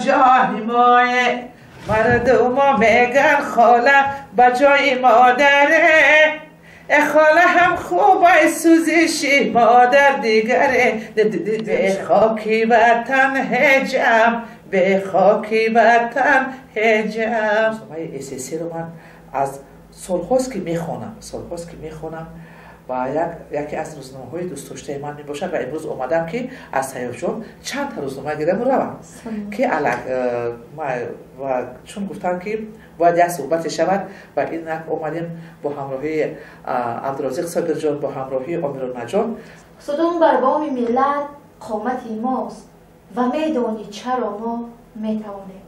جان ماه. مردم میگن خاله بجای مادره، خاله هم خوبه سوزشی مادر دیگره. به خاکی وطن هجم، به خاکی وطن هجم. اساسی رو من از سالهاست که میخونم و یکی از روزنامه‌های دوست داشته من میباشد و امروز اومدم که از سیاف چند تا روزنامه گیرم روم که و چون گفتن که باید یک صحبت شود و این اومدیم با همراهی عبدالرزاق صابر جان، با همراهی امیرالله جان. صدام بر بام ملت قامت ماست و میدانی چرا ما میتوانیم.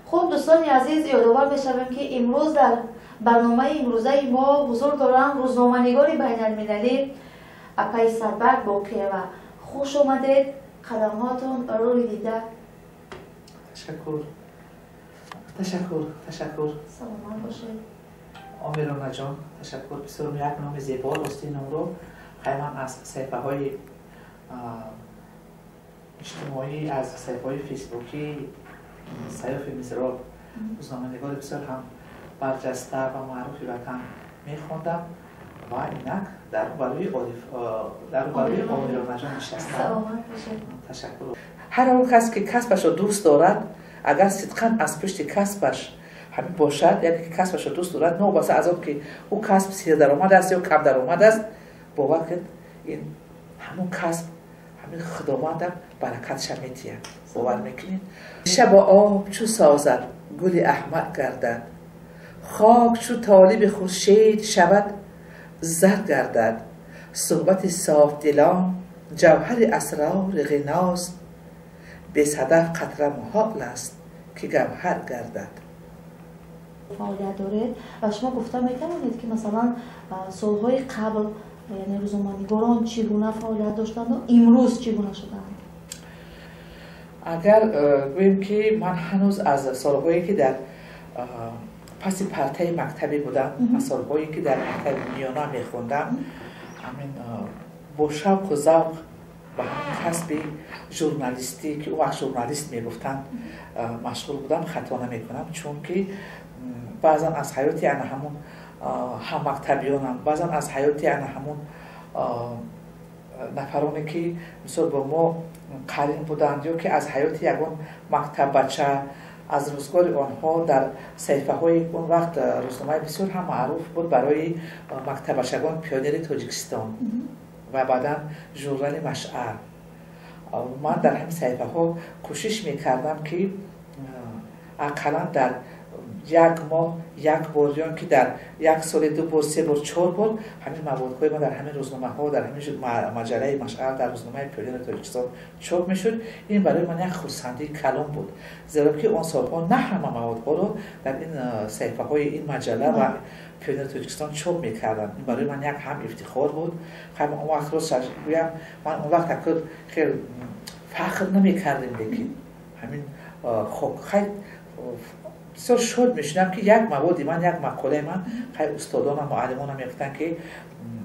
خب دوستان عزیز، یادآور میشویم که امروز در برنامه امروزه ما حضور دارم روزنامه‌نگار بین‌المللی اکای سربرگ باقی و خوش آمدید. قدمهاتون روی دیده. تشکر. سلامت باشید. امیرالله جان تشکر. بسیار یک نام زیبا راستین نام رو خیلی از صفحه های اجتماعی، از صفحه های فیسبوکی سیاف مصرا روزنامه‌نگار بسیار هم برجسته و معروفی وطن میخوندم و اینک در برای امیرالله جان نشستم. تشکر. هر اون کس که کسبش رو دوست دارد، اگر صدقاً از پشت کسبش همین باشد، یعنی که کسبش رو دوست دارد، نه بس از اون که او کسب سیر درآمد است یا کم درآمد است، باور کنید این همون کسب همین خداوند هم برکتش میتیه. باور میکنید؟ شب آب چو سازد گل احمر گردد، خاک چو طالب خورشید شود زر گردد، صحبت صاف دلان جوهر اسرار غناست، به صدف قطره محال است که گوهر گردد. فعالیت دارید و شما گفته میتوانید که مثلا سالهای قبل یعنی روزنامه‌نگاران چگونه فعالیت داشتند و امروز چگونه شدند؟ اگر گوییم که من هنوز از سالهایی که در پس پرتای مکتبی بودم، از سالهایی که در مکتب میانه میخوندم، همین با شوق و ذوق و همین کسب ژورنالیستی که او وقت ژورنالیست میگفتن مشغول بودم. خطا نمیکنم چون که بعضا از حیاتی انا همون هم مکتبیانم، بعضا از حیاتی انا همون نفرانی که مثل با ما قرین بودند یا که از حیاتی یکون مکتب بچه از روزگار آنها در صحیفه های اون وقت روزنامه بسیار هم معروف بود برای مکتب بچگان پیونیر تاجیکستان و بعدا ژورنال مشعل. من در همین صحیفه ها کوشش میکردم که اقلا در یک ماه یک بار یا که در یک سال 2 بار 3 بار 4 بار همین موادهای ما در همین روزنامه ها، در همین مجله مشعل، در روزنامه پیونیر تاجیکستان چاپ میشد. این برای من یک خرسندی کلام بود، زیرا که اون سالها نه همه موادها رو در این صحیفه های این مجله و پیونیر تاجیکستان چاپ میکردن. این برای من یک هم افتخار بود. خیلی اون وقت رو گویم من اون وقت خیلی فخر نمیکردیم، لیکن همین خب خیلی بسیار شد میشنم که یک موادی من، یک مقاله من خیلی استادان و معلمان هم یفتن که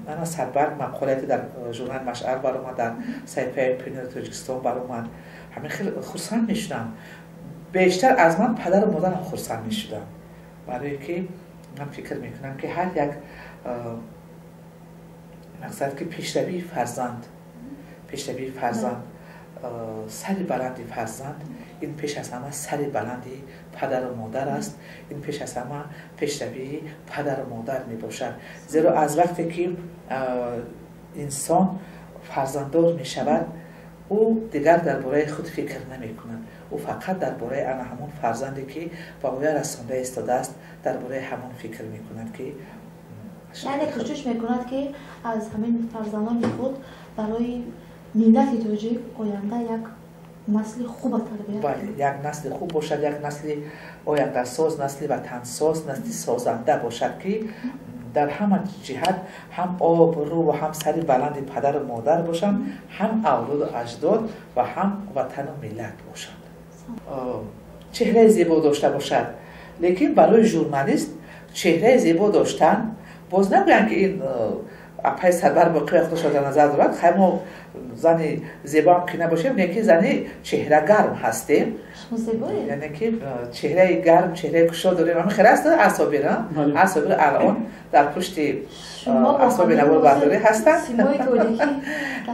من سربرگ مقالاتی در ژورنال مشعل برای من، در صحیفه پیونیر تاجیکستان برای من همین خیلی خرسند میشدم. بیشتر از من پدر و مادرم خرسند میشدم، برای که من فکر میکنم که هر یک مقصد که پیشروی فرزند سری بلندی فرزند، این پیش از همه سری بلندی پدر و مادر است. این پیش از همه پیشروی پدر و مادر می باشد، زیرا از وقتی که انسان فرزنددار می شود او دیگر درباره خود فکر نمی کند، او فقط درباره همون فرزندی که به او رسانده ایستاده است درباره همون فکر می کند که یعنی کوشش می کند که از همین فرزندان خود برای ملت تاجیک آینده یک نسل خوب تربیت کنند. یک نسل خوب باشد، یک نسل آینده ساز، نسل وطن ساز، نسل سازنده باشد که در همه جهت هم آب رو و هم سری بلند پدر و مادر باشند، هم اولاد و اجداد و هم وطن و ملت باشند. چهره زیبا داشته باشد، لیکن برای ژورنالیست چهره زیبا داشتن باز نگویند که این اپای سربر باقی وقت شده نظر دارد خیلی زن زیبا هم که نباشیم یکی زنی چهره گرم هستیم یعنی که چهره گرم چهره کشا داریم همین خیلی هست اعصابی را اعصابی را الان در پشت اعصابی نوار برداری هستن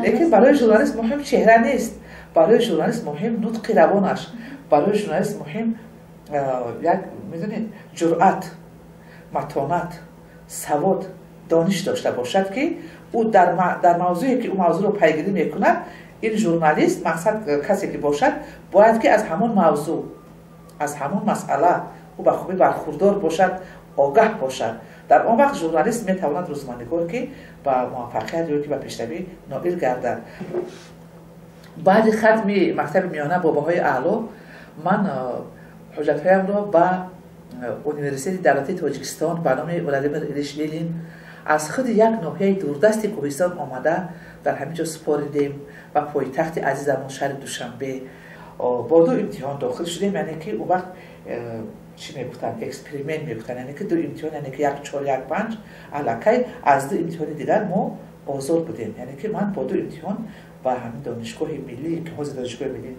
لیکن برای ژورنالیست مهم چهره نیست برای ژورنالیست مهم نطق روانش برای ژورنالیست مهم یک میدونید جرأت متانت سواد دانش داشته باشد که او در موضوعی که او موضوع رو پیگیری میکند این ژورنالیست مقصد کسی که باشد باید که از همون موضوع از همون مسئله او به خوبی برخوردار باشد آگاه باشد در آن وقت ژورنالیست میتواند روزنامه‌نگار که با موفقیت یا که به پیشروی نائل گردد. بعد ختم مکتب میانه باباهای اعلی من حجتهایم را به یونیورسیته دولتی تاجیکستان به نام ولادیمیر ایلیچ لنین از خود یک ناحیه دوردست کوهستان آمده در همینجا سپاریدیم و پایتخت عزیزمون شهر دوشنبه با دو امتحان داخل شدیم یعنی که اون وقت چی میگفتن اکسپریمنت میگفتن یعنی که دو امتحان یعنی که یک 4 یک 5 الکی از دو امتحان دیگر ما آزاد بودیم یعنی که من با دو امتحان با همین دانشگاه ملی که حوزه دانشگاه ملی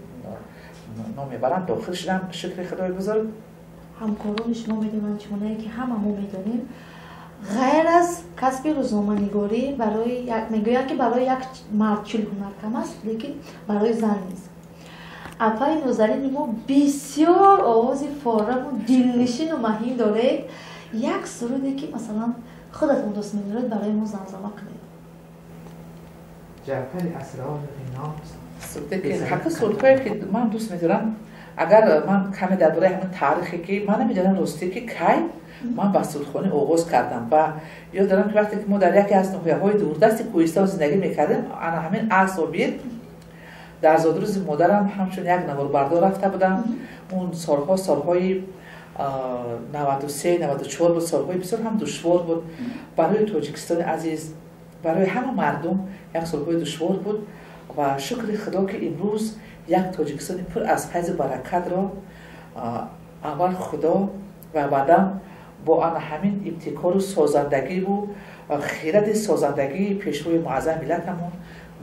نام میبرن داخل شدم شکر خدای بزرگ. همکاران شما میدونن چونه که هممون میدونیم غیر از کسب روزنامه‌نگاری برای میگویند که برای یک مرد چیل هنر کم است لیکن برای زن نیست. اپای نوزرین ما بسیار آواز فارغ و دلنشین و مهین داره یک سرودی که مثلا خودتون دوست می‌دارید برای ما زمزمه کنید. جعفر اسرار اینا سرودی که حتی سرودهایی که من دوست می‌دارم اگر من کمی درباره همین تاریخی که من نمی‌دونم راستی که کی من با سرودخوانی آغاز کردم و یاد دارم که وقتی که ما در یکی از ناحیه‌های دوردست کوهستان زندگی می‌کردیم انا همین اعصابی در زادروز مادرم همچون یک نواربردار رفته بودم اون سالهای 93 94 بود سالهای بسیار هم دشوار بود برای تاجیکستان عزیز برای همه مردم یک سالهای دشوار بود و شکر خدا که امروز یک تاجیکستان پر از فیض برکت را اول خدا و بعدم با آن همین ابتکار و سازندگی و خیرت سازندگی پیشروی معظم ملتمون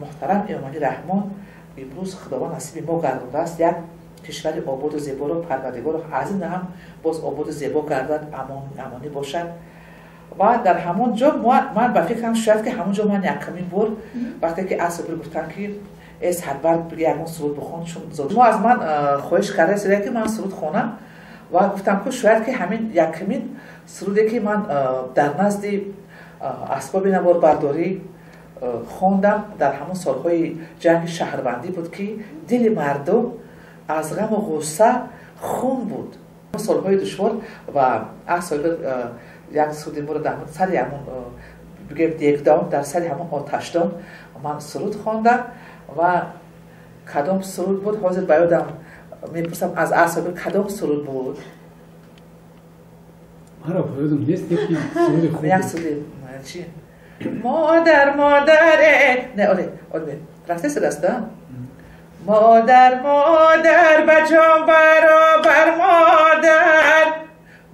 محترم امامی رحمان امروز خداوند نصیب ما گردانده است یک کشور آباد و زیبا را پروردگار از این هم باز آباد و زیبا گردد امانی باشد و در همون جا من به فکرم شاید که همون جا من یک کمی بار وقتی که اصابی گفتن که از هر بگه یکون سرود بخون چون ما از من خواهش کرده سریع که من سرود خونم و گفتم که شاید که همین یک کمی سرودی که من در نزد اسباب نوار برداری خوندم در همون سالهای جنگ شهروندی بود که دل مردم از غم و غصه خون بود سالهای دشوار و اصلا یک سرود مورد در سر همون بگیم دیگدان در سر همون آتشدان من سرود خوندم و کدام سرود بود حاضر بیادم میپرسم از اصلا کدام سرود بود مرا بیادم نیست یک سرود خوب یک سرود چی؟ مادر نه آره رفته سر است مادر بجام برابر مادر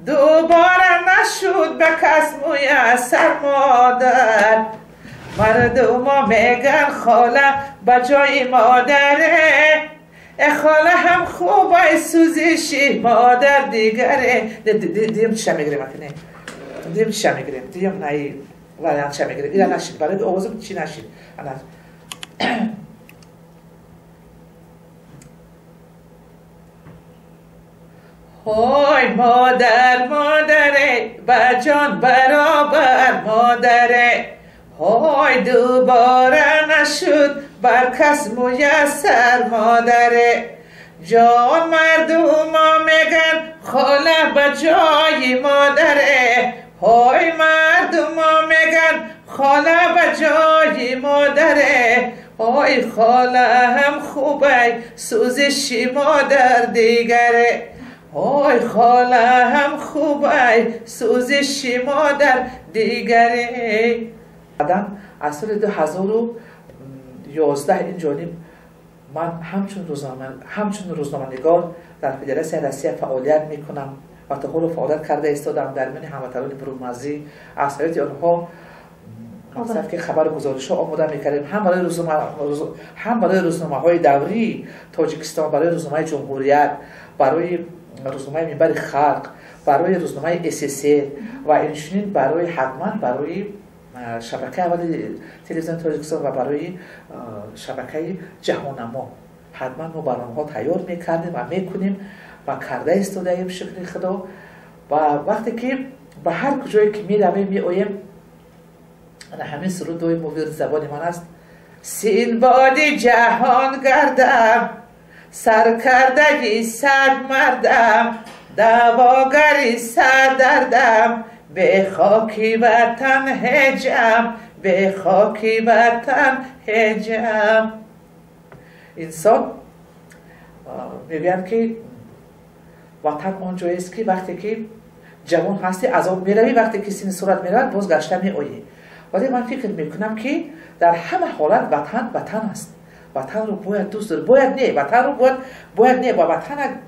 دوباره نشد به کس موی سر مادر مردم میگن خاله بجای مادره خاله هم خوبه سوزشی مادر دیگره دیم چی میگیریم اکنه دیم چی میگیریم دیم نه ولی چه میگیریم اینا نشید برای آوازم چی نشید های مادره بجان برابر مادره های دوباره نشد بر کس میسر مادره جان مردم میگن خاله بجای مادره های مردم میگن خاله بجای مادره های خاله هم خوبه سوزشی مادر دیگره های خاله هم خوبه سوزشی مادر دیگره بعدم از سال 2011 این جانب من همچون روزنامه‌نگار در فدراسیون روسیه فعالیت میکنم و تا حال فعالیت کرده ایستادم در میان هموطنان برونمرزی از حیات آنها مقصد که خبر گزارش ها آماده میکردیم هم برای روزنامه های دوری تاجیکستان، برای روزنامه جمهوریت، برای روزنامه منبر خلق، برای روزنامه SSA و اینچنین برای حتما برای شبکه اول تلویزیون تاجیکستان و برای شبکه جهانما حتما ما برنامه ها تیار میکردیم و میکنیم و کرده استودیم شکر خدا. و وقتی که به هر کجایی که میرویم میآییم همین سرود دوی مویر زبان من است: سینباد جهان گردم، سرکردگی صد مردم، دواگری سردردم، به خاکی وطن هجم، به خاکی وطن هجم. انسان میگوید که وطن اونجایی است که وقتی که جوان هستی از آن میروی، وقتی که سن صورت میرود باز گشته میآیی. ولی من فکر میکنم که در همه حالت وطن است. وطن رو باید دوست داری، وطن رو باید نه و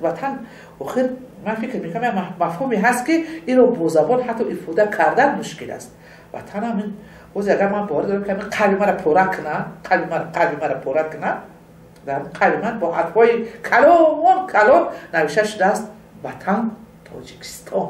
وطن آخر من فکر میکنم مفهومی هست که این رو با زبان حتی افاده کردن مشکل است. وطن هم باز اگر من باور دارم که قلبی مرا پوره کنه، قلبی مرا پوره کنه، در قلب من با حرفای کلام نوشته شده است وطن تاجیکستان.